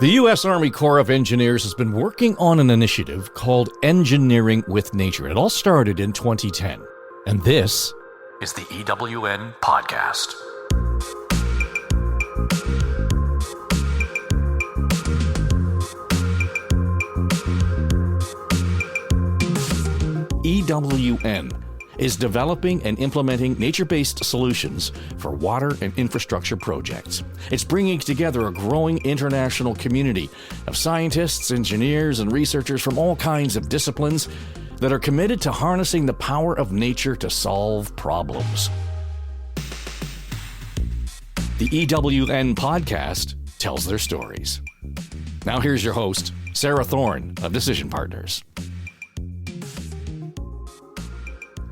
The U.S. Army Corps of Engineers has been working on an initiative called Engineering with Nature. It all started in 2010. And this is the EWN Podcast. EWN is developing and implementing nature-based solutions for water and infrastructure projects. It's bringing together a growing international community of scientists, engineers, and researchers from all kinds of disciplines that are committed to harnessing the power of nature to solve problems. The EWN Podcast tells their stories. Now here's your host, Sarah Thorne of Decision Partners.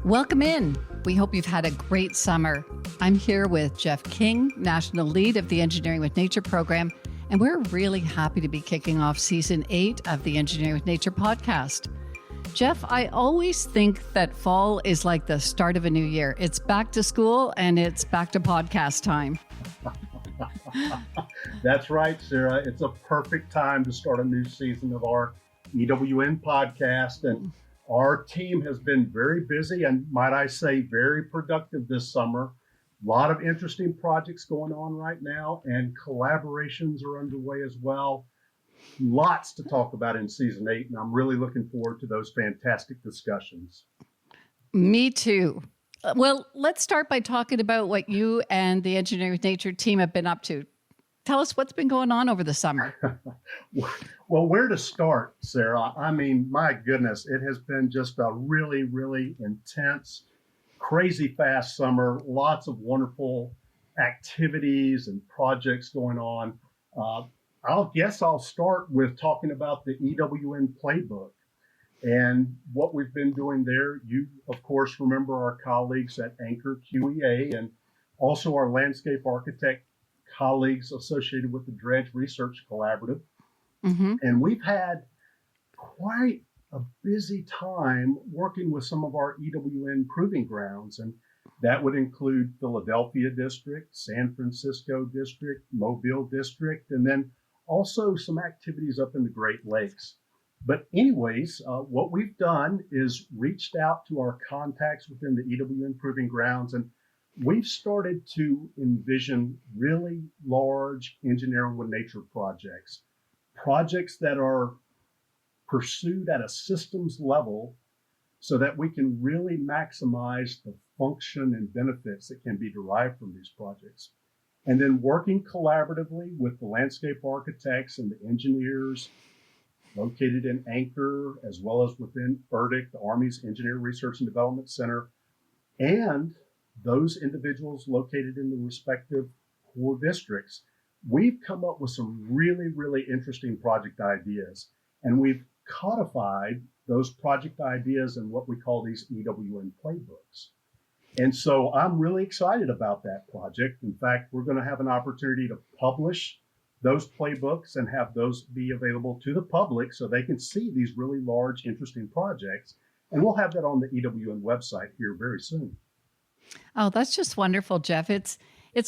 Welcome in. We hope you've had a great summer. I'm here with Jeff King, National Lead of the Engineering with Nature program, and we're really happy to be kicking off Season 8 of the Engineering with Nature podcast. Jeff, I always think that fall is like the start of a new year. It's back to school and it's back to podcast time. That's right, Sarah. It's a perfect time to start a new season of our EWN podcast. And our team has been very busy and, might I say, very productive this summer. A lot of interesting projects going on right now, and collaborations are underway as well. Lots to talk about in Season 8, and I'm really looking forward to those fantastic discussions. Me too. Well, let's start by talking about what you and the Engineering with Nature team have been up to. Tell us what's been going on over the summer. Well, where to start, Sarah? I mean, my goodness, it has been just a really, really intense, crazy fast summer. Lots of wonderful activities and projects going on. I'll start with talking about the EWN Playbook and what we've been doing there. You, of course, remember our colleagues at Anchor QEA and also our landscape architect colleagues associated with the Dredge Research Collaborative. Mm-hmm. And we've had quite a busy time working with some of our EWN Proving Grounds. And that would include Philadelphia District, San Francisco District, Mobile District, and then also some activities up in the Great Lakes. But anyways, what we've done is reached out to our contacts within the EWN Proving Grounds, and we've started to envision really large engineering with nature projects that are pursued at a systems level so that we can really maximize the function and benefits that can be derived from these projects. And then working collaboratively with the landscape architects and the engineers located in Anchor, as well as within ERDIC, the Army's Engineer Research and Development Center, and those individuals located in the respective core districts, we've come up with some really, really interesting project ideas. And we've codified those project ideas in what we call these EWN Playbooks. And so I'm really excited about that project. In fact, we're going to have an opportunity to publish those playbooks and have those be available to the public so they can see these really large, interesting projects. And we'll have that on the EWN website here very soon. Oh, that's just wonderful, Jeff. It's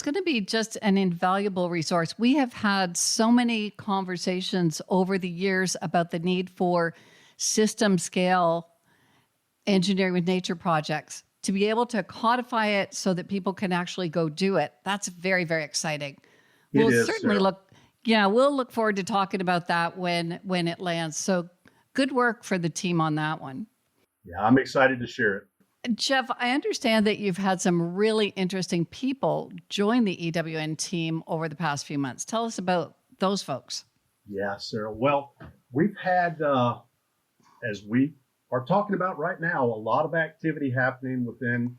going to be just an invaluable resource. We have had so many conversations over the years about the need for system scale engineering with nature projects to be able to codify it so that people can actually go do it. That's very, very exciting. We'll certainly look forward to talking about that when it lands. So good work for the team on that one. Yeah, I'm excited to share it. Jeff, I understand that you've had some really interesting people join the EWN team over the past few months. Tell us about those folks. Yeah, Sarah. Well, we've had, as we are talking about right now, a lot of activity happening within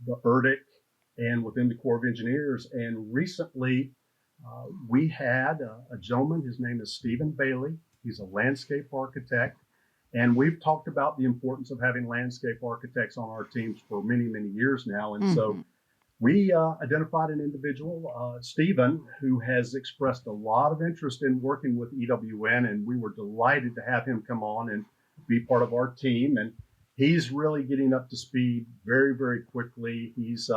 the ERDIC and within the Corps of Engineers. And recently, we had a gentleman, his name is Stephen Bailey. He's a landscape architect. And we've talked about the importance of having landscape architects on our teams for many, many years now. And so we identified an individual, Stephen, who has expressed a lot of interest in working with EWN. And we were delighted to have him come on and be part of our team. And he's really getting up to speed very, very quickly. He's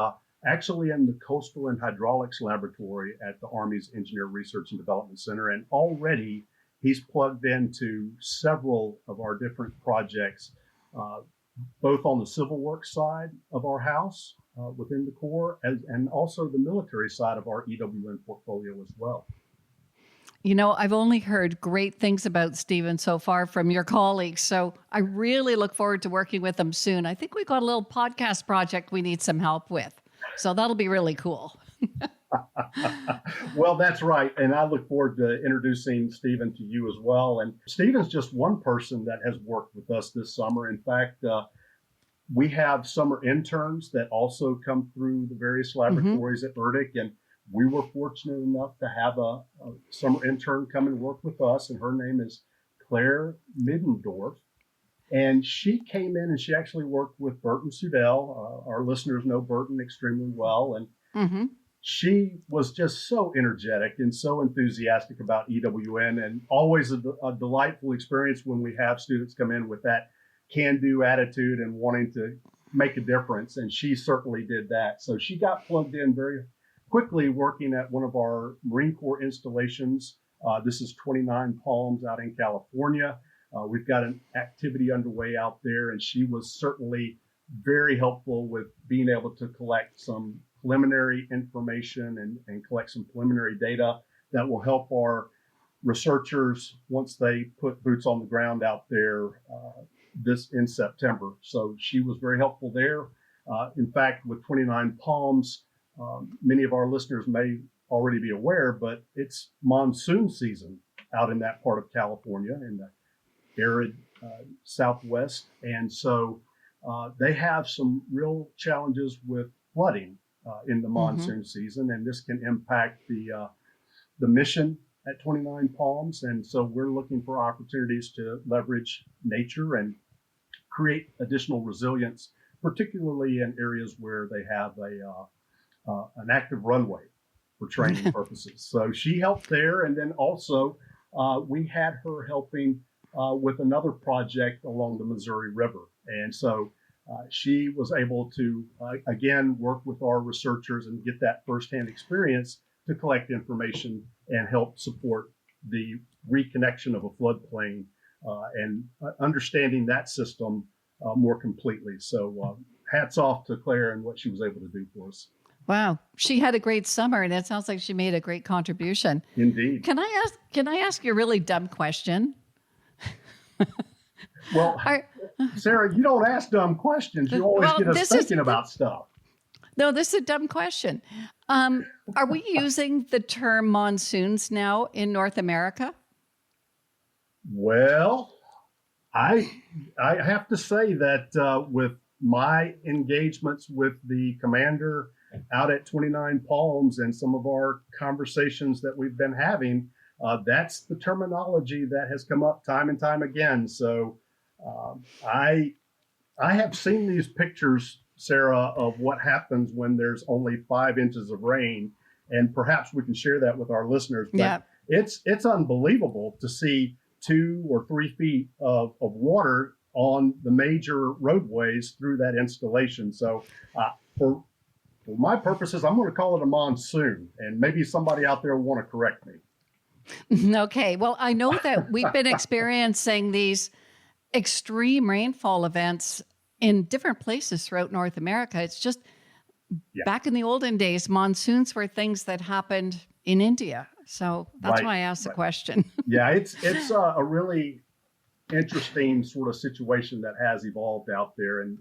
actually in the Coastal and Hydraulics Laboratory at the Army's Engineer Research and Development Center. And already he's plugged into several of our different projects, both on the civil works side of our house within the Corps, and also the military side of our EWN portfolio as well. You know, I've only heard great things about Stephen so far from your colleagues, so I really look forward to working with him soon. I think we got a little podcast project we need some help with, so that'll be really cool. Well, that's right. And I look forward to introducing Stephen to you as well. And Stephen's just one person that has worked with us this summer. In fact, we have summer interns that also come through the various laboratories at ERDIC. And we were fortunate enough to have a summer intern come and work with us. And her name is Claire Middendorf. And she came in and she actually worked with Burton Sudell. Our listeners know Burton extremely well. And she was just so energetic and so enthusiastic about EWN, and always a delightful experience when we have students come in with that can-do attitude and wanting to make a difference. And she certainly did that. So she got plugged in very quickly working at one of our Marine Corps installations. This is 29 Palms out in California. We've got an activity underway out there, and she was certainly very helpful with being able to collect some preliminary information and collect some preliminary data that will help our researchers once they put boots on the ground out there this in September. So she was very helpful there. In fact, with 29 Palms, many of our listeners may already be aware, but it's monsoon season out in that part of California in the arid Southwest. And so they have some real challenges with flooding in the monsoon season, and this can impact the mission at 29 Palms. And so we're looking for opportunities to leverage nature and create additional resilience, particularly in areas where they have an active runway for training purposes. So she helped there, and then also we had her helping with another project along the Missouri River, and so she was able to, again, work with our researchers and get that firsthand experience to collect information and help support the reconnection of a floodplain and understanding that system more completely. So hats off to Claire and what she was able to do for us. Wow. She had a great summer, and it sounds like she made a great contribution. Indeed. Can I ask you a really dumb question? Well, Sarah, you don't ask dumb questions. You always get us thinking about stuff. No, this is a dumb question. Are we using the term monsoons now in North America? Well, I have to say that with my engagements with the commander out at 29 Palms and some of our conversations that we've been having, that's the terminology that has come up time and time again. So I have seen these pictures, Sarah, of what happens when there's only 5 inches of rain, and perhaps we can share that with our listeners. But it's unbelievable to see 2 or 3 feet of water on the major roadways through that installation. So for my purposes, I'm going to call it a monsoon, and maybe somebody out there will want to correct me. Okay. Well, I know that we've been experiencing these extreme rainfall events in different places throughout North America. It's just back in the olden days, monsoons were things that happened in India. So that's why I asked the question. Yeah, it's a really interesting sort of situation that has evolved out there. And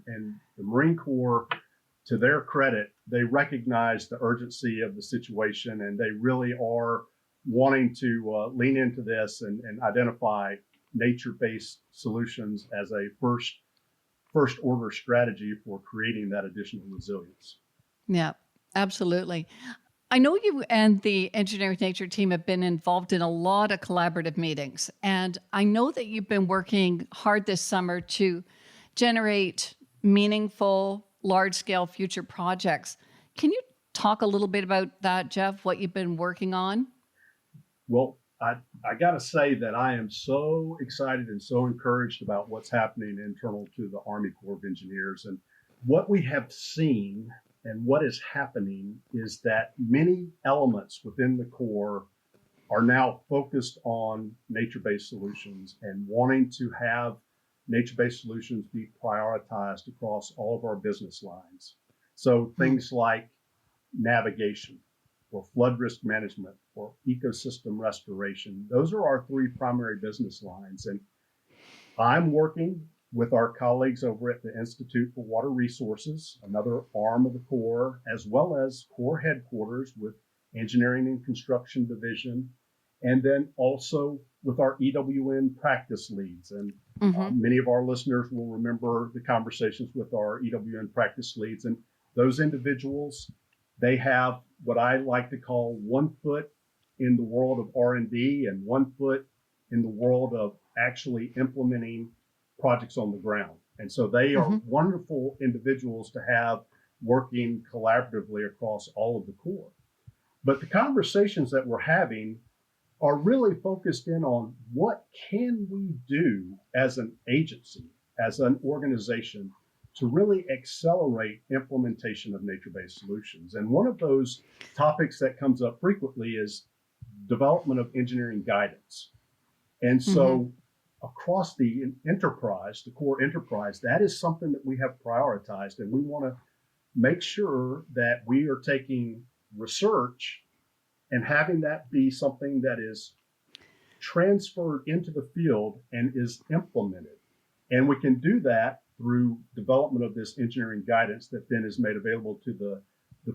the Marine Corps, to their credit, they recognize the urgency of the situation, and they really are wanting to lean into this and identify nature-based solutions as a first order strategy for creating that additional resilience. Yeah, absolutely. I know you and the Engineering Nature team have been involved in a lot of collaborative meetings, and I know that you've been working hard this summer to generate meaningful, large-scale future projects. Can you talk a little bit about that, Jeff, what you've been working on? Well, I got to say that I am so excited and so encouraged about what's happening internal to the Army Corps of Engineers. And what we have seen And what is happening is that many elements within the Corps are now focused on nature-based solutions and wanting to have nature-based solutions be prioritized across all of our business lines. So things like navigation or flood risk management or ecosystem restoration, those are our three primary business lines. And I'm working with our colleagues over at the Institute for Water Resources, another arm of the Corps, as well as Corps headquarters with Engineering and Construction Division, and then also with our EWN practice leads. And many of our listeners will remember the conversations with our EWN practice leads. And those individuals, they have what I like to call 1 foot in the world of R&D and 1 foot in the world of actually implementing projects on the ground. And so they are wonderful individuals to have working collaboratively across all of the Corps. But the conversations that we're having are really focused in on what can we do as an agency, as an organization, to really accelerate implementation of nature-based solutions. And one of those topics that comes up frequently is development of engineering guidance. And so across the enterprise, the Corps enterprise, that is something that we have prioritized, and we want to make sure that we are taking research and having that be something that is transferred into the field and is implemented. And we can do that through development of this engineering guidance that then is made available to the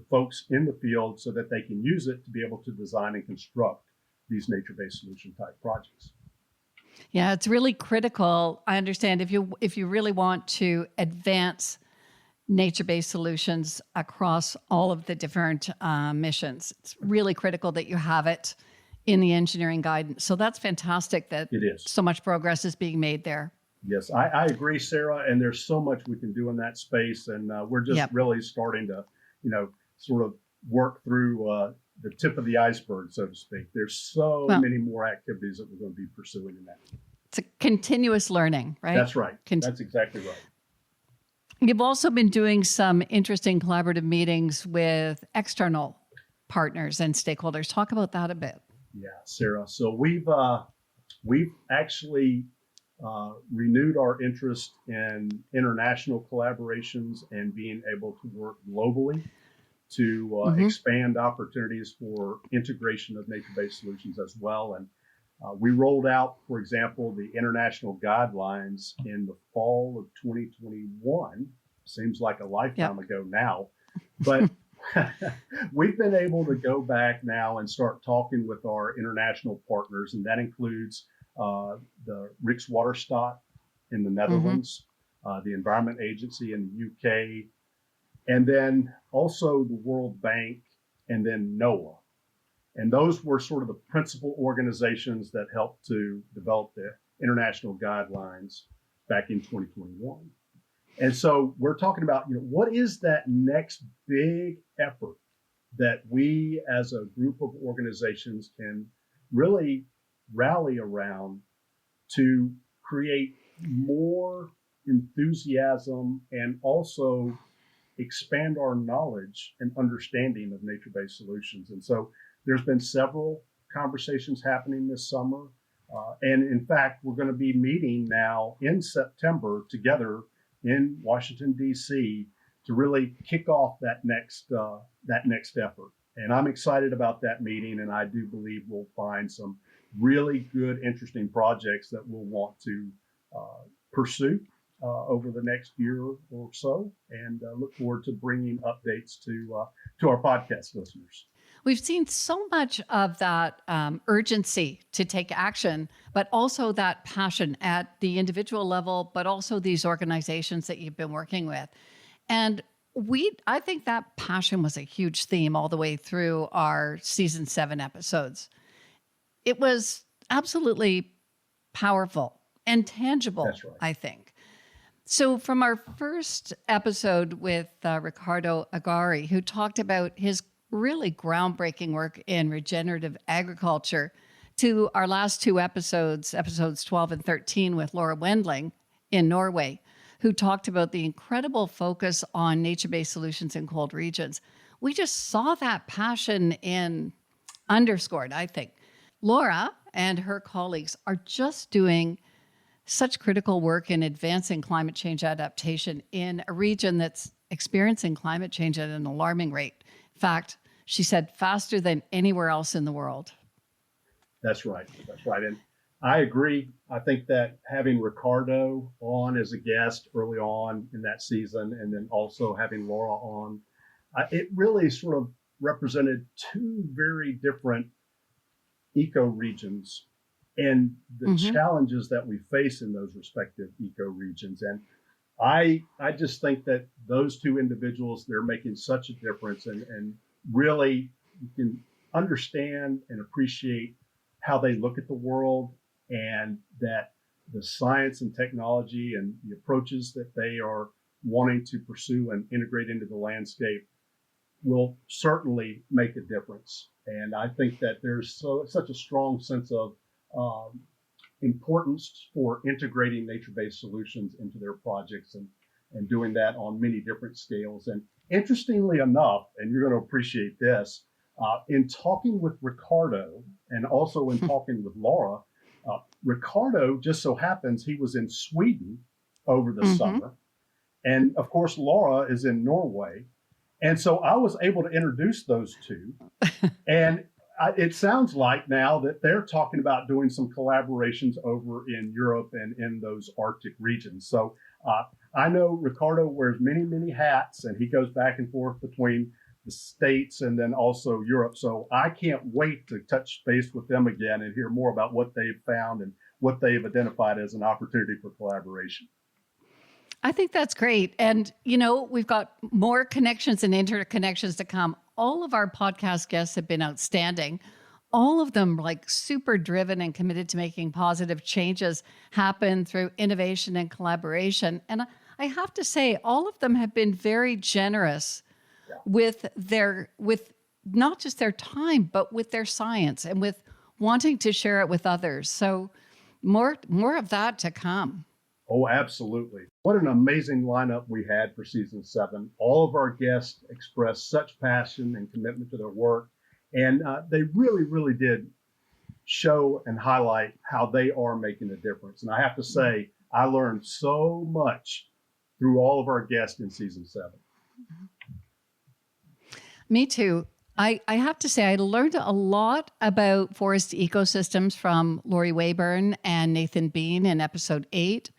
folks in the field so that they can use it to be able to design and construct these nature-based solution type projects. Yeah, it's really critical. I understand if you really want to advance nature-based solutions across all of the different missions, it's really critical that you have it in the engineering guidance. So that's fantastic that it is. So much progress is being made there. Yes, I agree, Sarah. And there's so much we can do in that space. And we're just really starting to, sort of work through the tip of the iceberg, so to speak. There's so many more activities that we're going to be pursuing in that. It's a continuous learning, right? That's right. That's exactly right. You've also been doing some interesting collaborative meetings with external partners and stakeholders. Talk about that a bit. Yeah, Sarah. So we've actually renewed our interest in international collaborations and being able to work globally to expand opportunities for integration of nature-based solutions as well. And we rolled out, for example, the international guidelines in the fall of 2021. Seems like a lifetime ago now, but we've been able to go back now and start talking with our international partners, and that includes the Rijkswaterstaat in the Netherlands, the Environment Agency in the UK, and then also the World Bank, and then NOAA. And those were sort of the principal organizations that helped to develop the international guidelines back in 2021. And so we're talking about, what is that next big effort that we as a group of organizations can really rally around to create more enthusiasm and also expand our knowledge and understanding of nature-based solutions. And so there's been several conversations happening this summer. And in fact, we're going to be meeting now in September together in Washington, D.C. to really kick off that next effort. And I'm excited about that meeting. And I do believe we'll find some really good, interesting projects that we'll want to pursue over the next year or so, and look forward to bringing updates to our podcast listeners. We've seen so much of that urgency to take action, but also that passion at the individual level, but also these organizations that you've been working with. And I think that passion was a huge theme all the way through our season 7 episodes. It was absolutely powerful and tangible, That's right. I think. So from our first episode with Ricardo Agari, who talked about his really groundbreaking work in regenerative agriculture, to our last two episodes 12 and 13 with Laura Wendling in Norway, who talked about the incredible focus on nature-based solutions in cold regions. We just saw that passion in underscored, I think. Laura and her colleagues are just doing such critical work in advancing climate change adaptation in a region that's experiencing climate change at an alarming rate. In fact, she said faster than anywhere else in the world. That's right. That's right. And I agree. I think that having Ricardo on as a guest early on in that season, and then also having Laura on, it really sort of represented two very different ecoregions and the challenges that we face in those respective ecoregions. And I just think that those two individuals, they're making such a difference, and really you can understand and appreciate how they look at the world, and that the science and technology and the approaches that they are wanting to pursue and integrate into the landscape will certainly make a difference. And I think that there's such a strong sense of importance for integrating nature-based solutions into their projects, and doing that on many different scales. And interestingly enough, and you're going to appreciate this, in talking with Ricardo and also in talking with Laura, Ricardo just so happens he was in Sweden over the summer. And of course, Laura is in Norway. And so I was able to introduce those two. And it sounds like now that they're talking about doing some collaborations over in Europe and in those Arctic regions. So I know Ricardo wears many, many hats, and he goes back and forth between the States and then also Europe. So I can't wait to touch base with them again and hear more about what they've found and what they've identified as an opportunity for collaboration. I think that's great. And, you know, we've got more connections and interconnections to come. All of our podcast guests have been outstanding. All of them like super driven and committed to making positive changes happen through innovation and collaboration. And I have to say, all of them have been very generous with not just their time, but with their science and with wanting to share it with others. So more of that to come. Oh, absolutely. What an amazing lineup we had for season 7. All of our guests expressed such passion and commitment to their work. And they really, really did show and highlight how they are making a difference. And I have to say, I learned so much through all of our guests in season 7. Me too. I have to say, I learned a lot about forest ecosystems from Lori Wayburn and Nathan Bean in episode 8.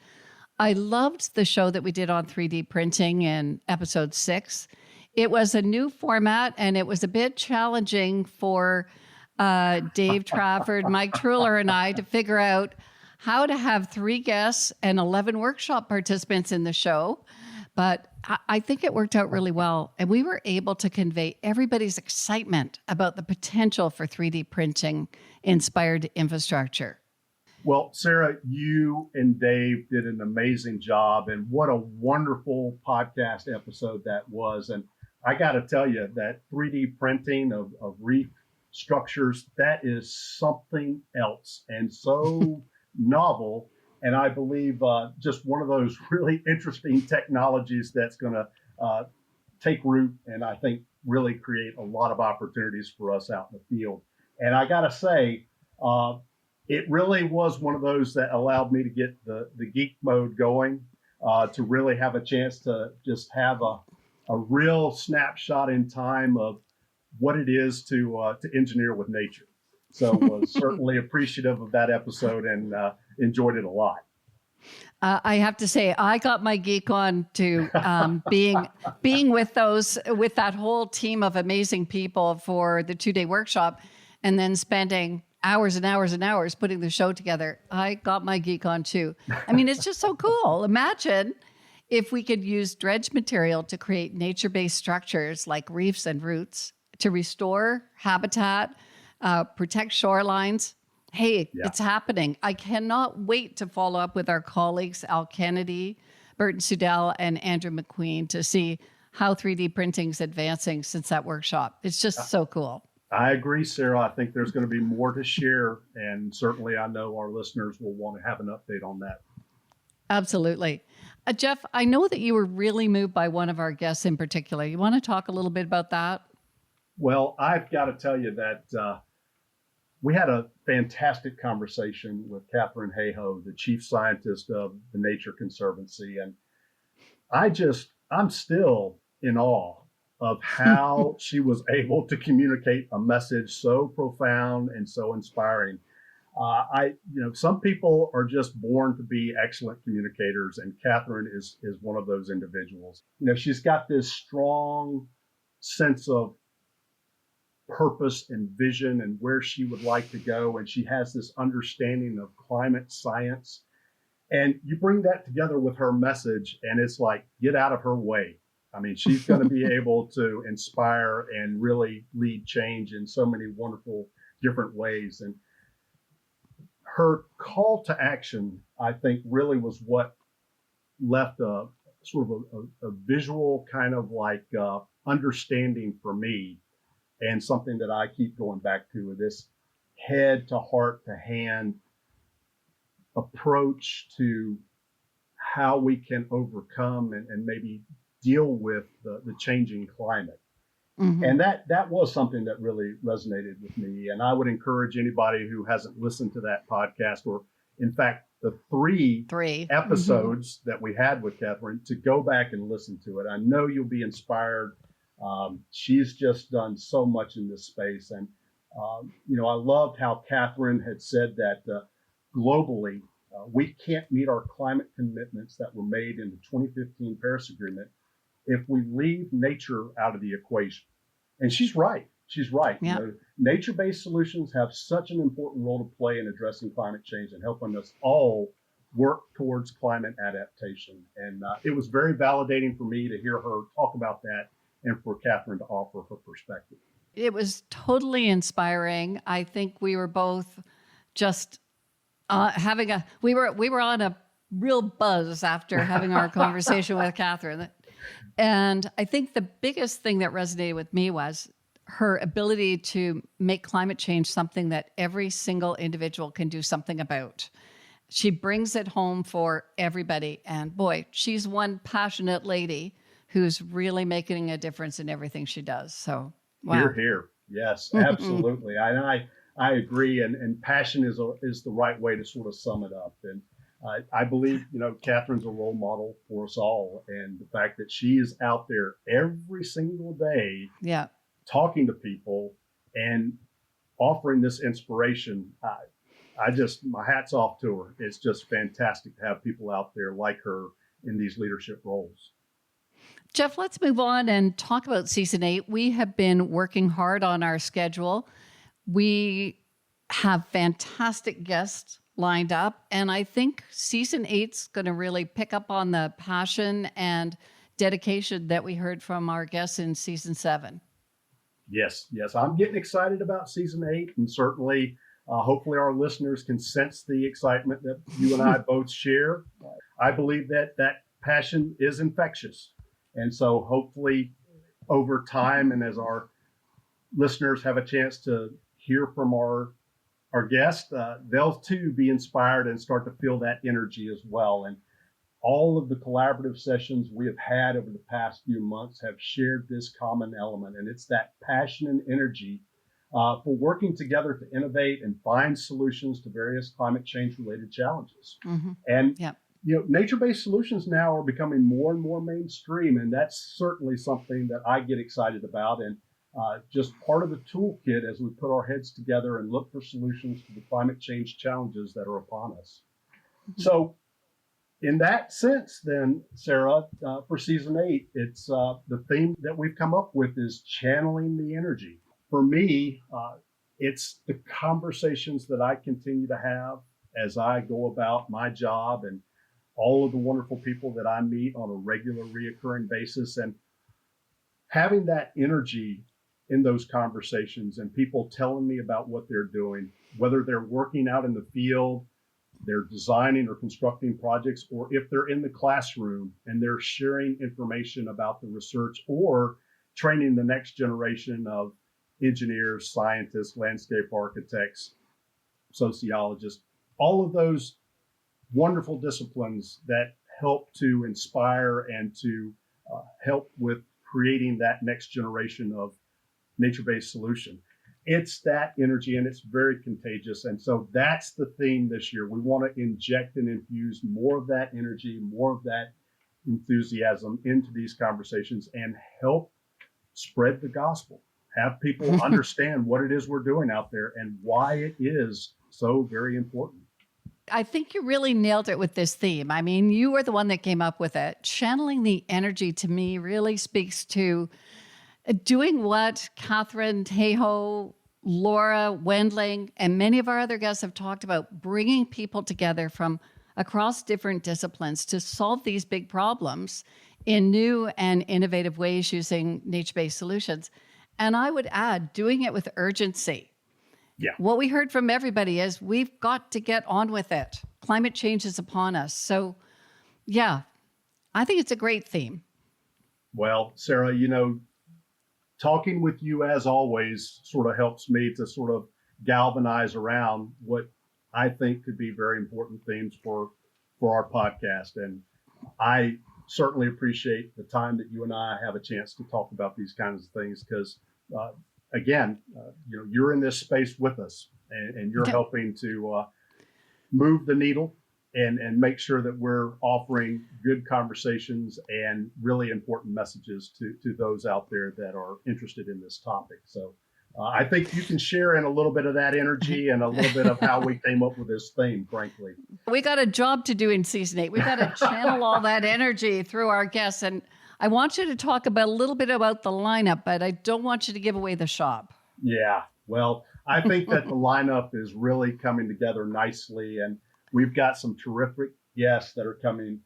I loved the show that we did on 3D printing in episode 6. It was a new format, and it was a bit challenging for Dave Trafford, Mike Truller, and I to figure out how to have 3 guests and 11 workshop participants in the show. But I think it worked out really well. And we were able to convey everybody's excitement about the potential for 3D printing inspired infrastructure. Well, Sarah, you and Dave did an amazing job, and what a wonderful podcast episode that was. And I got to tell you that 3D printing of reef structures, that is something else and so novel. And I believe just one of those really interesting technologies that's going to take root and I think really create a lot of opportunities for us out in the field. And I got to say, it really was one of those that allowed me to get the geek mode going, to really have a chance to just have a real snapshot in time of what it is to engineer with nature. So was certainly appreciative of that episode and enjoyed it a lot. I have to say, I got my geek on to being with that whole team of amazing people for the 2-day workshop, and then spending hours and hours and hours putting the show together. I got my geek on too. I mean, it's just so cool. Imagine if we could use dredge material to create nature-based structures like reefs and roots to restore habitat, protect shorelines. Hey, It's happening. I cannot wait to follow up with our colleagues, Al Kennedy, Burton Sudell, and Andrew McQueen to see how 3D printing is advancing since that workshop. It's just so cool. I agree, Sarah. I think there's going to be more to share, and certainly I know our listeners will want to have an update on that. Absolutely. Jeff, I know that you were really moved by one of our guests in particular. You want to talk a little bit about that? Well, I've got to tell you that we had a fantastic conversation with Catherine Hayhoe, the chief scientist of the Nature Conservancy. And I'm still in awe of how she was able to communicate a message so profound and so inspiring. Some people are just born to be excellent communicators, and Catherine is one of those individuals. She's got this strong sense of purpose and vision and where she would like to go, and she has this understanding of climate science. And you bring that together with her message, and it's like, get out of her way. I mean, she's going to be able to inspire and really lead change in so many wonderful different ways. And her call to action, I think, really was what left a sort of a visual kind of like understanding for me, and something that I keep going back to, this head to heart to hand approach to how we can overcome and maybe deal with the changing climate. Mm-hmm. And that was something that really resonated with me. And I would encourage anybody who hasn't listened to that podcast, or in fact, the three episodes that we had with Catherine, to go back and listen to it. I know you'll be inspired. She's just done so much in this space. And, I loved how Catherine had said that globally, we can't meet our climate commitments that were made in the 2015 Paris Agreement if we leave nature out of the equation. And she's right. She's right. Yeah. Nature-based solutions have such an important role to play in addressing climate change and helping us all work towards climate adaptation. And it was very validating for me to hear her talk about that and for Catherine to offer her perspective. It was totally inspiring. I think we were both just we were on a real buzz after having our conversation with Catherine. And I think the biggest thing that resonated with me was her ability to make climate change something that every single individual can do something about. She brings it home for everybody. And boy, she's one passionate lady who's really making a difference in everything she does. So, wow. Hear, hear. Yes, absolutely. I agree. And passion is the right way to sort of sum it up. And I believe, Catherine's a role model for us all. And the fact that she is out there every single day, talking to people and offering this inspiration, my hat's off to her. It's just fantastic to have people out there like her in these leadership roles. Jeff, let's move on and talk about season 8. We have been working hard on our schedule. We have fantastic guests lined up, and I think season 8's going to really pick up on the passion and dedication that we heard from our guests in season 7. Yes. I'm getting excited about season 8, and certainly, hopefully our listeners can sense the excitement that you and I both share. I believe that passion is infectious. And so hopefully over time, and as our listeners have a chance to hear from our guests, they'll too be inspired and start to feel that energy as well. And all of the collaborative sessions we have had over the past few months have shared this common element, and it's that passion and energy for working together to innovate and find solutions to various climate change related challenges. Mm-hmm. And nature-based solutions now are becoming more and more mainstream, and that's certainly something that I get excited about, and just part of the toolkit as we put our heads together and look for solutions to the climate change challenges that are upon us. Mm-hmm. So in that sense, then, Sarah, for season 8, it's the theme that we've come up with is channeling the energy. For me, it's the conversations that I continue to have as I go about my job and all of the wonderful people that I meet on a regular, reoccurring basis, and having that energy in those conversations and people telling me about what they're doing, whether they're working out in the field, they're designing or constructing projects, or if they're in the classroom and they're sharing information about the research or training the next generation of engineers, scientists, landscape architects, sociologists. All of those wonderful disciplines that help to inspire and to help with creating that next generation of nature-based solution. It's that energy, and it's very contagious. And so that's the theme this year. We want to inject and infuse more of that energy, more of that enthusiasm into these conversations and help spread the gospel. Have people understand what it is we're doing out there and why it is so very important. I think you really nailed it with this theme. I mean, you were the one that came up with it. Channeling the energy to me really speaks to doing what Catherine, Tejo, Laura, Wendling, and many of our other guests have talked about, bringing people together from across different disciplines to solve these big problems in new and innovative ways using nature-based solutions. And I would add, doing it with urgency. Yeah. What we heard from everybody is we've got to get on with it. Climate change is upon us. So, yeah, I think it's a great theme. Well, Sarah, talking with you as always sort of helps me to sort of galvanize around what I think could be very important themes for our podcast. And I certainly appreciate the time that you and I have a chance to talk about these kinds of things because, again, you're in this space with us and you're helping to move the needle and make sure that we're offering good conversations and really important messages to those out there that are interested in this topic. So I think you can share in a little bit of that energy and a little bit of how we came up with this theme, frankly. We got a job to do in season 8. We got to channel all that energy through our guests. And I want you to talk about a little bit about the lineup, but I don't want you to give away the shop. Yeah, well, I think that the lineup is really coming together nicely. And we've got some terrific guests that are coming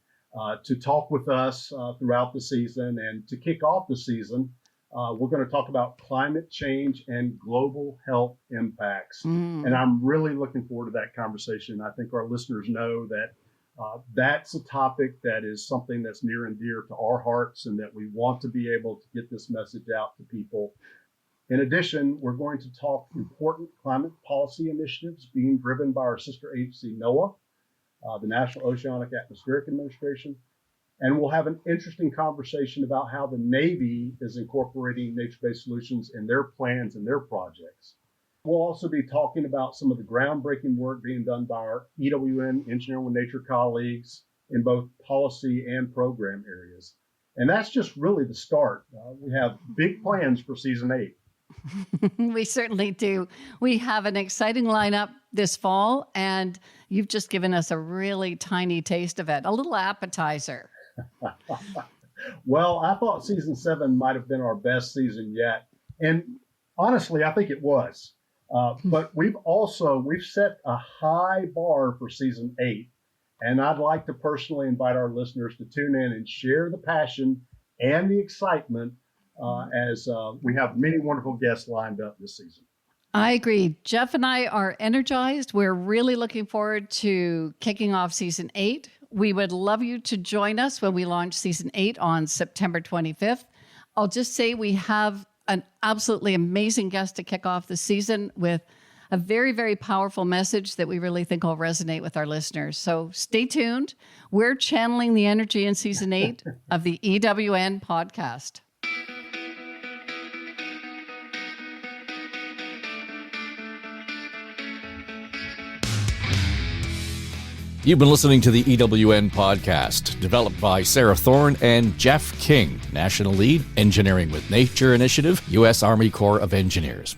to talk with us throughout the season. And to kick off the season, we're going to talk about climate change and global health impacts. And I'm really looking forward to that conversation. I think our listeners know that that's a topic that is something that's near and dear to our hearts and that we want to be able to get this message out to people. In addition, we're going to talk important climate policy initiatives being driven by our sister agency, NOAA, the National Oceanic Atmospheric Administration. And we'll have an interesting conversation about how the Navy is incorporating nature-based solutions in their plans and their projects. We'll also be talking about some of the groundbreaking work being done by our EWN Engineering with Nature colleagues in both policy and program areas. And that's just really the start. We have big plans for season 8. We certainly do. We have an exciting lineup this fall, and you've just given us a really tiny taste of it, a little appetizer. Well, I thought season 7 might have been our best season yet. And honestly, I think it was. But we've set a high bar for season 8. And I'd like to personally invite our listeners to tune in and share the passion and the excitement as we have many wonderful guests lined up this season. I agree. Jeff and I are energized. We're really looking forward to kicking off season 8. We would love you to join us when we launch season 8 on September 25th. I'll just say we have an absolutely amazing guest to kick off the season with a very, very powerful message that we really think will resonate with our listeners. So stay tuned. We're channeling the energy in season 8 of the EWN podcast. You've been listening to the EWN podcast, developed by Sarah Thorne and Jeff King, National Lead, Engineering with Nature Initiative, U.S. Army Corps of Engineers.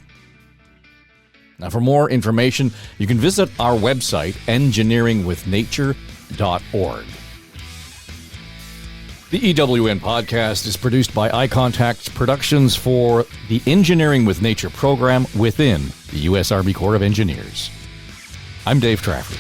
Now, for more information, you can visit our website, engineeringwithnature.org. The EWN podcast is produced by iContact Productions for the Engineering with Nature program within the U.S. Army Corps of Engineers. I'm Dave Trafford.